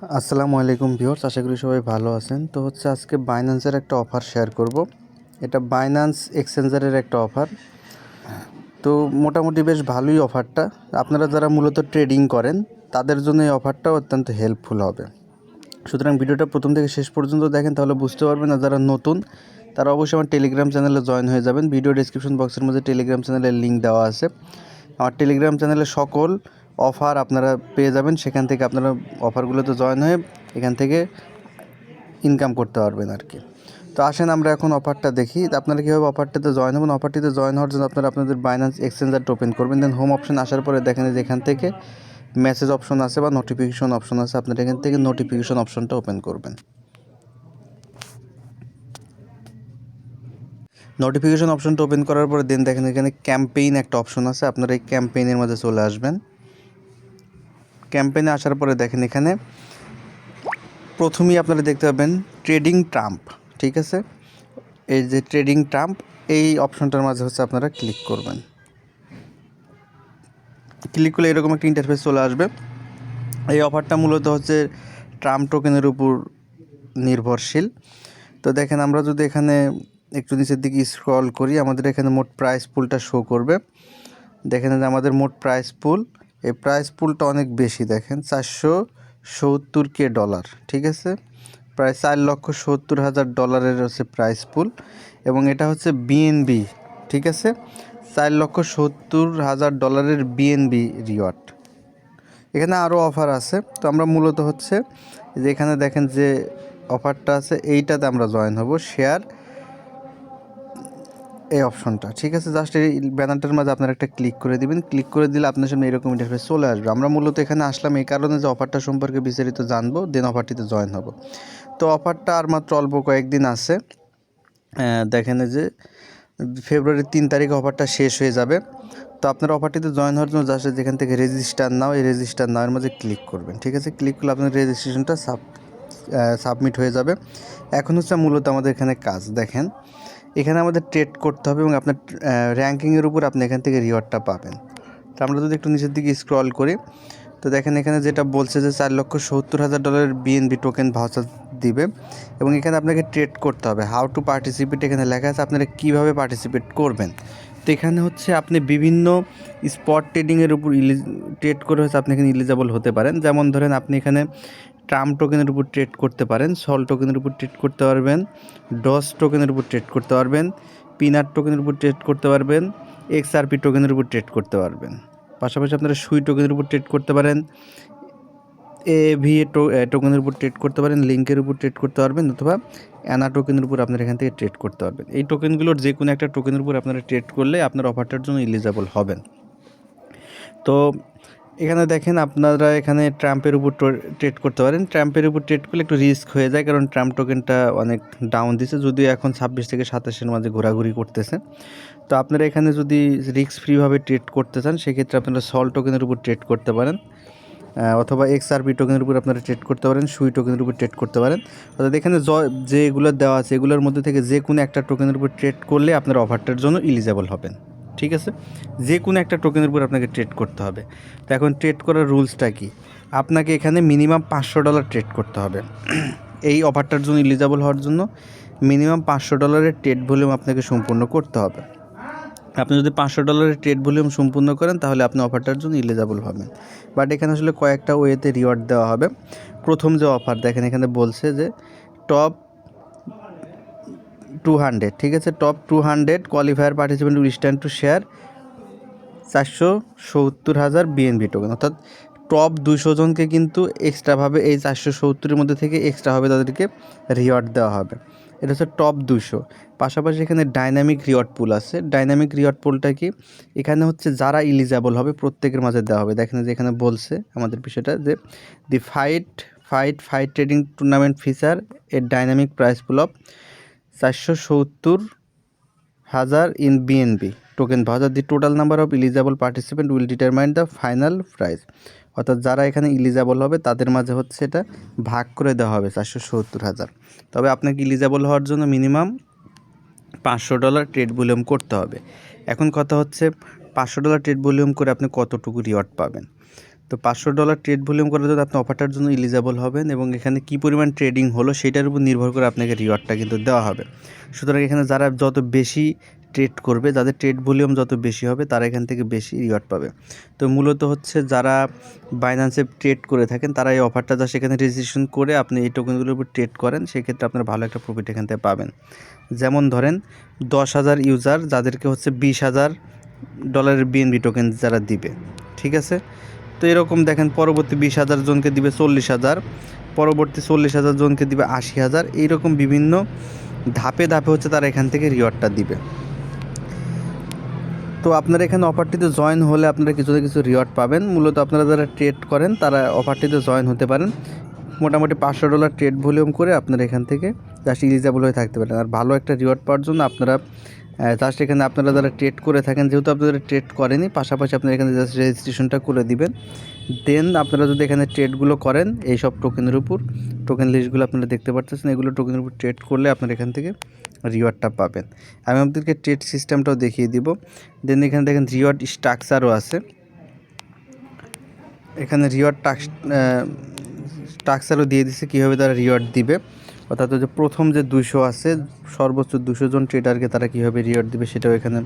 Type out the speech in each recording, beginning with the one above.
আসসালামু আলাইকুম ভিউয়ার্স, আশা করি সবাই ভালো আছেন। তো আজকে বাইন্যান্সের একটা অফার শেয়ার করব। এটা বাইন্যান্স এক্সচেঞ্জারের একটা অফার। তো মোটামুটি বেশ ভালোই অফারটা। আপনারা যারা মূলত ট্রেডিং করেন তাদের জন্য এই অফারটা অত্যন্ত হেল্পফুল হবে। সুতরাং ভিডিওটা প্রথম থেকে শেষ পর্যন্ত দেখেন, তাহলে বুঝতে পারবেন। আর যারা নতুন তারা অবশ্যই আমার টেলিগ্রাম চ্যানেলে জয়েন হয়ে যাবেন। ভিডিও ডেসক্রিপশন বক্সের মধ্যে টেলিগ্রাম চ্যানেলের লিঙ্ক দেওয়া আছে। আমার টেলিগ্রাম চ্যানেলে সকল অফার আপনারা পেয়ে যাবেন। সেখান থেকে আপনারা অফারগুলোতে জয়েন হয়ে এখান থেকে ইনকাম করতে পারবেন আর কি। তো আসেন আমরা এখন অফারটা দেখি। আপনারা কীভাবে অফারটাতে জয়েন হবেন। অফারটিতে জয়েন হওয়ার জন্য আপনারা আপনাদের বাইন্যান্স এক্সচেঞ্জারটা ওপেন করবেন। দেন হোম অপশন আসার পরে দেখেন যে এখান থেকে মেসেজ অপশন আছে বা নোটিফিকেশন অপশন আছে। আপনারা এখান থেকে নোটিফিকেশন অপশনটা ওপেন করবেন। নোটিফিকেশন অপশনটা ওপেন করার পরে দেন দেখেন এখানে ক্যাম্পেইন একটা অপশন আছে। আপনারা এই ক্যাম্পেইনের মধ্যে চলে আসবেন। ক্যাম্পেইনে আসার পরে দেখেন এখানে প্রথমেই আপনারা দেখতে পাবেন ট্রেডিং ট্রাম্প, ঠিক আছে। এই যে ট্রেডিং ট্রাম্প, এই অপশনটার মাঝে আপনারা ক্লিক করবেন। ক্লিক করলে এরকম একটা ইন্টারফেস চলে আসবে। এই অফারটা মূলত ট্রাম্প টোকেনের উপর নির্ভরশীল। তো দেখেন আমরা যদি এখানে একটু নিচের দিকে স্ক্রল করি, আমাদের এখানে মোট প্রাইস পুলটা শো করবে। দেখেন যে আমাদের মোট প্রাইস পুল, এই প্রাইস পুলটা অনেক বেশি। দেখেন $470,000, ঠিক আছে। প্রায় $4,70,000 প্রাইস পুল, এবং এটা বিএনবি, ঠিক আছে। $4,70,000 বিএনবি রিওয়ার্ড। এখানে আরও অফার আছে। তো আমরা মূলত যে এখানে দেখেন যে অফারটা আছে, এইটাতে আমরা জয়েন হব। শেয়ার এই অপশনটা, ঠিক আছে। জাস্ট এই ব্যানারটার মাঝে আপনারা একটা ক্লিক করে দিবেন। ক্লিক করে দিলে আপনার সামনে এরকম ইন্টারফেস চলে আসবে। আমরা মূলত এখানে আসলাম এই কারণে যে অফারটা সম্পর্কে বিস্তারিত জানবো, দেন অফারটিতে জয়েন হব। তো অফারটা আর মাত্র অল্প কয়েকদিন আছে। দেখেন যে ফেব্রুয়ারির 3 তারিখে অফারটা শেষ হয়ে যাবে। তো আপনারা অফারটিতে জয়েন হওয়ার জন্য জাস্ট যেখান থেকে রেজিস্টার নাও, এই রেজিস্টার নাওয়ের মধ্যে ক্লিক করবেন, ঠিক আছে। ক্লিক করলে আপনার রেজিস্ট্রেশনটা সাবমিট হয়ে যাবে। এখন মূলত আমাদের এখানে কাজ দেখেন, এখানে আমাদের ট্রেড করতে হবে এবং আপনার র্যাঙ্কিংয়ের উপর আপনি এখান থেকে রিওয়ার্ডটা পাবেন। তো আমরা যদি একটু নিচের দিকে স্ক্রল করি, তো দেখেন এখানে যেটা বলছে যে $4,70,000 বিএনবি টোকেন ভাউচার দিবে, এবং এখানে আপনাকে ট্রেড করতে হবে। হাউ টু পার্টিসিপেট এখানে লেখা আছে, আপনারা কীভাবে পার্টিসিপেট করবেন। তো এখানে আপনি বিভিন্ন স্পট ট্রেডিংয়ের উপর ট্রেড করে আপনি এখানে এলিজিবল হতে পারেন। যেমন ধরেন আপনি এখানে ট্রাম্প টোকেনের উপর ট্রেড করতে পারেন, সল টোকেনের উপর ট্রেড করতে পারবেন, ডস টোকেনের উপর ট্রেড করতে পারবেন, পিনাট টোকেনের উপর ট্রেড করতে পারবেন, এক্সআরপি টোকেনের উপর ট্রেড করতে পারবেন। পাশাপাশি আপনারা সুই টোকেনের উপর ট্রেড করতে পারেন, এভিএ টোকেনের উপর ট্রেড করতে পারেন, লিঙ্কের উপর ট্রেড করতে পারবেন, অথবা অ্যানা টোকেনের উপর আপনারা এখান থেকে ট্রেড করতে পারবেন। এই টোকেনগুলোর যে কোনো একটা টোকেনের উপর আপনারা ট্রেড করলে আপনার অফারটার জন্য এলিজিবল হবেন। তো এখানে দেখেন আপনারা এখানে ট্রাম্পের উপর ট্রেড করতে পারেন। ট্রাম্পের উপর ট্রেড করলে একটু রিস্ক হয়ে যায়, কারণ ট্রাম্প টোকেনটা অনেক ডাউন দিছে, যদিও এখন 26 থেকে 27-এর মাঝে ঘোরাঘুরি করতেছে। তো আপনারা এখানে যদি রিস্ক ফ্রিভাবে ট্রেড করতে চান, সেক্ষেত্রে আপনারা সল টোকেনের উপর ট্রেড করতে পারেন, অথবা এক্সআরপি টোকেনের উপর আপনারা ট্রেড করতে পারেন, সুই টোকেনের উপর ট্রেড করতে পারেন। অর্থাৎ এখানে যেগুলো দেওয়া আছে এগুলোর মধ্যে থেকে যে কোনো একটা টোকেনের উপর ট্রেড করলে আপনার অফারটার জন্য এলিজিবল হবেন, ঠিক আছে। যে কোনো একটা টোকেনের উপর আপনাকে ট্রেড করতে হবে। তো এখন ট্রেড করার রুলসটা কি, আপনাকে এখানে মিনিমাম $500 ট্রেড করতে হবে। এই অফারটার জন্য এলিজিবল হওয়ার জন্য মিনিমাম $500 ট্রেড ভলিউম আপনাকে সম্পূর্ণ করতে হবে। আপনি যদি $500 ট্রেড ভলিউম সম্পূর্ণ করেন, তাহলে আপনি অফারটার জন্য এলিজিবল হবেন। বাট এখানে কয়েকটা ওয়েতে রিওয়ার্ড দেওয়া হবে। প্রথম যে অফার দেখেন এখানে বলছে যে টপ 200, ঠিক আছে। Top 200 qualifier participant will stand to share 470,000 BNB token. অর্থাৎ টপ 200 জনকে কিন্তু এক্সট্রাভাবে এই 470-এর মধ্যে থেকে এক্সট্রাভাবে তাদেরকে রিওয়ার্ড দেওয়া হবে। এটা টপ 200। পাশাপাশি এখানে ডাইনামিক রিওয়ার্ড পুল আছে। ডাইনামিক রিওয়ার্ড পুলটা কি, এখানে যারা এলিজিবল হবে প্রত্যেকের মাঝে দেওয়া হবে। দেখেন যে এখানে বলছে আমাদের বিষয়টা যে the fight trading tournament feature a dynamic prize pool of 470,000 in BNB token voucher. The total number of eligible participant will determine the final prize. অর্থাৎ যারা এখানে এলিজিবল হবে তাদের মাঝে এটা ভাগ করে দেওয়া হবে 470,000। তবে আপনাকে এলিজিবল হওয়ার জন্য মিনিমাম $500 ট্রেড ভলিউম করতে হবে। এখন কথা $500 ট্রেড ভলিউম করে আপনি কতটুকু রিওয়ার্ড পাবেন। তো $500 ট্রেড ভলিউম করার জন্য আপনি অফারটার জন্য এলিজিবল হবেন এবং এখানে কী পরিমাণ ট্রেডিং হলো সেটার উপর নির্ভর করে আপনাকে রিওয়ার্ডটা কিন্তু দেওয়া হবে। সুতরাং এখানে যারা যত বেশি ট্রেড করবে, যাদের ট্রেড ভলিউম যত বেশি হবে তারা এখান থেকে বেশি রিওয়ার্ড পাবে। তো মূলত হচ্ছে যারা বাইন্যান্সে ট্রেড করে থাকেন তারা এই অফারটা যা সেখানে রেজিস্ট্রেশন করে আপনি এই টোকেনগুলোর উপর ট্রেড করেন, সেক্ষেত্রে আপনারা ভালো একটা প্রফিট এখান থেকে পাবেন। যেমন ধরেন 10,000 ইউজার যাদেরকে হচ্ছে $20,000 বিএনবি টোকেন যারা দিবে, ঠিক আছে। তো এরকম দেখেন পরবর্তী 20,000 জনকে দিবে 40,000, পরবর্তী 40,000 জনকে দিবে 80,000, এইরকম বিভিন্ন ধাপে ধাপে হচ্ছে তারা এখান থেকে রিওয়ার্ডটা দিবে। তো আপনারা এখানে অফারটিতে জয়েন হলে আপনারা কিছু না কিছু রিওয়ার্ড পাবেন। মূলত আপনারা যারা ট্রেড করেন তারা অফারটিতে জয়েন হতে পারেন। মোটামুটি $500 ট্রেড ভলিউম করে আপনারা এখান থেকে জাস্ট এলিজিবল হয়ে থাকতে পারেন। আর ভালো একটা রিওয়ার্ড পাওয়ার জন্য আপনারা জাস্ট এখানে আপনারা যারা ট্রেড করে থাকেন, যেহেতু আপনারা ট্রেড করেনি, পাশাপাশি আপনারা এখানে জাস্ট রেজিস্ট্রেশনটা করে দিবেন। দেন আপনারা যদি এখানে ট্রেডগুলো করেন এই সব টোকেনের উপর, টোকেন লিস্টগুলো আপনারা দেখতে পাচ্ছেন, এগুলো টোকেনের উপর ট্রেড করলে আপনারা এখান থেকে রিওয়ার্ডটা পাবেন। আমি আপনাদেরকে ট্রেড সিস্টেমটাও দেখিয়ে দিব। দেন এখানে দেখেন রিওয়ার্ড স্ট্রাকচারও আছে, এখানে রিওয়ার্ড স্ট্রাকচারও দিয়ে দিচ্ছে কীভাবে তারা রিওয়ার্ড দিবে। অর্থাৎ যে প্রথম যে 200 আছে, সর্বোচ্চ 200 জন ট্রেডারকে তারা কীভাবে রিওয়ার্ড দিবে সেটাও এখানে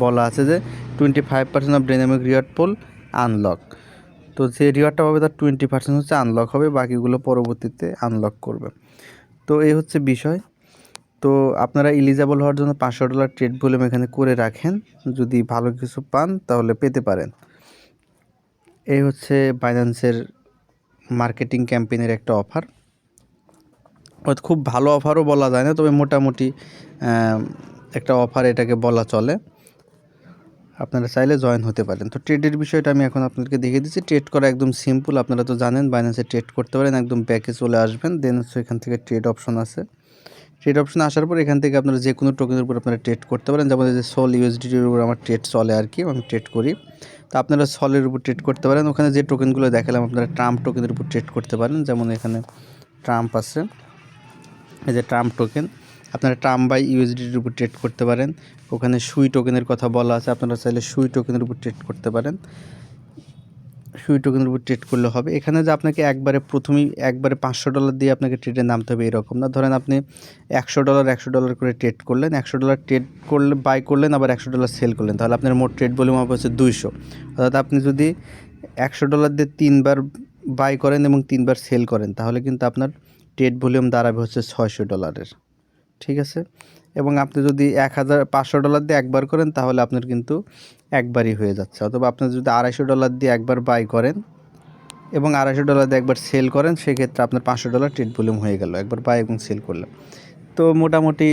বলা আছে যে 25% of dynamic reward pool unlock. তো যে রিওয়ার্ডটা পাবে তার 20% হচ্ছে আনলক হবে, বাকিগুলো পরবর্তীতে আনলক করবে। তো এই হচ্ছে বিষয়। তো আপনারা এলিজিবল হওয়ার জন্য $500 ট্রেড ভলিউম এখানে করে রাখেন, যদি ভালো কিছু পান তাহলে পেতে পারেন। এই হচ্ছে বাইন্যান্সের মার্কেটিং ক্যাম্পেইনের একটা অফার। খুব ভালো অফারও বলা যায় না, তবে মোটামুটি একটা অফার এটাকে বলা চলে। আপনারা চাইলে জয়েন হতে পারেন। তো ট্রেডের বিষয়টা আমি এখন আপনাদেরকে দেখিয়ে দিচ্ছি। ট্রেড করা একদম সিম্পল, আপনারা তো জানেন বাইন্যান্সে ট্রেড করতে পারেন। একদম ব্যাকে চলে আসবেন, দেন হচ্ছে এখান থেকে ট্রেড অপশন আছে। ট্রেড অপশন আসার পর এখান থেকে আপনারা যে কোনো টোকেনের উপর আপনারা ট্রেড করতে পারেন। যেমন যে সল ইউএসডিটির উপর আমার ট্রেড চলে আর কি, আমি ট্রেড করি। তো আপনারা সলের উপর ট্রেড করতে পারেন। ওখানে যে টোকেনগুলো দেখালাম আপনারা ট্রাম্প টোকেনের উপর ট্রেড করতে পারেন। যেমন এখানে ট্রাম্প আছে, এই যে ট্রাম্প টোকেন, আপনারা ট্রাম্প বাই ইউএসডিটির উপর ট্রেড করতে পারেন। ওখানে সুই টোকেনের কথা বলা আছে, আপনারা চাইলে সুই টোকেনের উপর ট্রেড করতে পারেন। সুই টোকেনের উপর ট্রেড করলে হবে। এখানে যে আপনাকে প্রথমেই $500 দিয়ে আপনাকে ট্রেডে নামতে হবে এরকম না। ধরেন আপনি $100 করে ট্রেড করলেন, $100 ট্রেড করলে বাই করলেন, আবার $100 সেল করলেন, তাহলে আপনার মোট ট্রেড ভলিউম হবে হচ্ছে 200। অর্থাৎ আপনি যদি $100 দিয়ে 3বার বাই করেন এবং 3বার সেল করেন তাহলে কিন্তু আপনার ট্রেড ভলিউম দাঁড়াবে হচ্ছে $600, ঠিক আছে। এবং আপনি যদি $500 দিয়ে একবার করেন তাহলে আপনার কিন্তু একবারই হয়ে যাচ্ছে। অথবা আপনি যদি $250 দিয়ে একবার বাই করেন এবং $250 দিয়ে একবার সেল করেন, সেক্ষেত্রে আপনার $500 ট্রেড ভলিউম হয়ে গেল একবার বাই এবং সেল করলে। তো মোটামুটি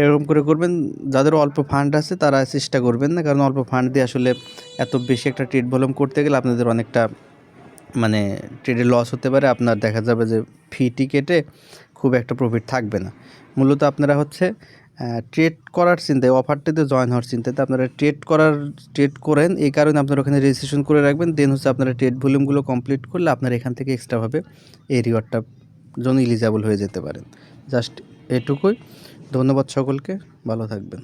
এরকম করে করবেন। যাদের অল্প ফান্ড আছে তারা চেষ্টা করবেন না, কারণ অল্প ফান্ড দিয়ে আসলে এত বেশি একটা ট্রেড ভলিউম করতে গেলে আপনাদের অনেকটা মানে ট্রেডে লস হতে পারে। আপনার দেখা যাবে যে ফিটি কেটে খুব একটা প্রফিট থাকবে না। মূলত আপনারা হচ্ছে ট্রেড করার চিন্তায়, অফারটিতে জয়েন হওয়ার চিন্তাতে আপনারা ট্রেড করেন, এই কারণে আপনারা ওখানে রেজিস্ট্রেশন করে রাখবেন। দেন হচ্ছে আপনারা ট্রেড ভলিউমগুলো কমপ্লিট করলে আপনারা এখান থেকে এক্সট্রাভাবে এই রিওয়ার্ডটার জন্য এলিজিবল হয়ে যেতে পারেন। জাস্ট এটুকুই। ধন্যবাদ সকলকে, ভালো থাকবেন।